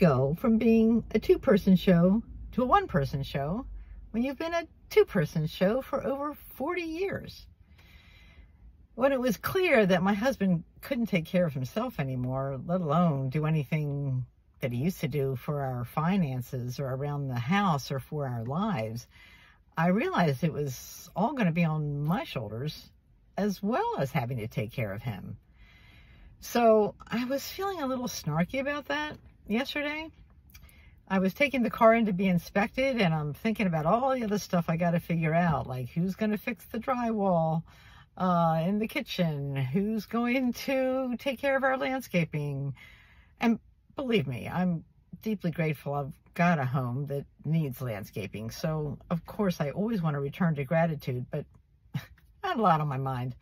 go from being a two-person show to a one-person show when you've been a two-person show for over 40 years? When it was clear that my husband couldn't take care of himself anymore, let alone do anything that he used to do for our finances or around the house or for our lives, I realized it was all going to be on my shoulders, as well as having to take care of him. So I was feeling a little snarky about that yesterday. I was taking the car in to be inspected, and I'm thinking about all the other stuff I got to figure out, like who's going to fix the drywall in the kitchen, who's going to take care of our landscaping. And believe me, I'm deeply grateful I've got a home that needs landscaping. So of course I always want to return to gratitude, but I had a lot on my mind.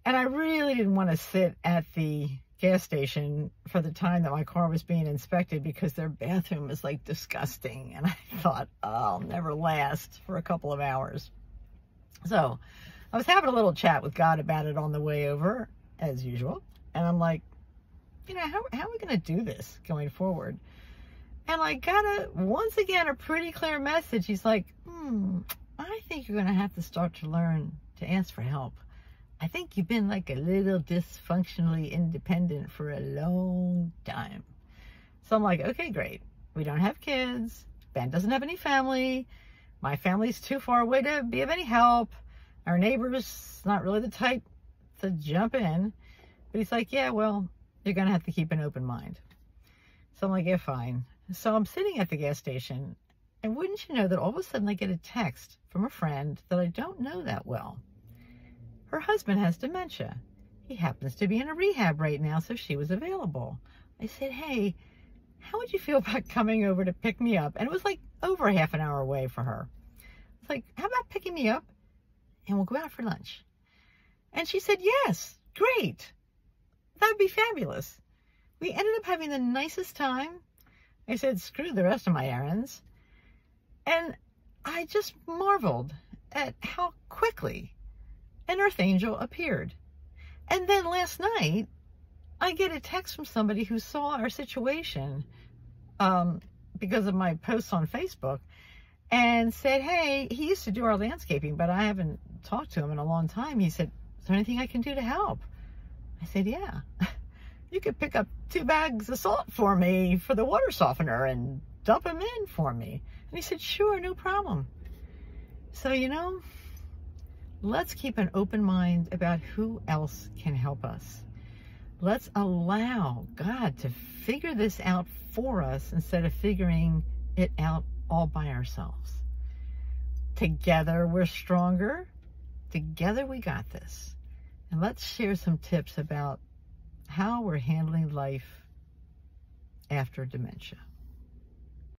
And I really didn't want to sit at the gas station for the time that my car was being inspected, because their bathroom is like disgusting. And I thought, oh, I'll never last for a couple of hours. So I was having a little chat with God about it on the way over, as usual. And I'm like, you know, how are we going to do this going forward? And I got once again, a pretty clear message. He's like, I think you're going to have to start to learn to ask for help. I think you've been like a little dysfunctionally independent for a long time. So I'm like, okay, great. We don't have kids. Ben doesn't have any family. My family's too far away to be of any help. Our neighbor's not really the type to jump in. But he's like, yeah, well, you're going to have to keep an open mind. So I'm like, yeah, fine. So I'm sitting at the gas station, and wouldn't you know that all of a sudden I get a text from a friend that I don't know that well. Her husband has dementia. He happens to be in a rehab right now, so she was available. I said, hey, how would you feel about coming over to pick me up? And it was like over a half an hour away for her. It's like, how about picking me up and we'll go out for lunch? And she said, yes, great. That would be fabulous. We ended up having the nicest time. I said, screw the rest of my errands. And I just marveled at how quickly an earth angel appeared. And then last night, I get a text from somebody who saw our situation because of my posts on Facebook, and said, hey, he used to do our landscaping, but I haven't talked to him in a long time. He said, is there anything I can do to help? I said, yeah. You could pick up 2 bags of salt for me for the water softener and dump them in for me. And he said, sure, no problem. So, you know, let's keep an open mind about who else can help us. Let's allow God to figure this out for us instead of figuring it out all by ourselves. Together we're stronger. Together we got this. And let's share some tips about how we're handling life after dementia.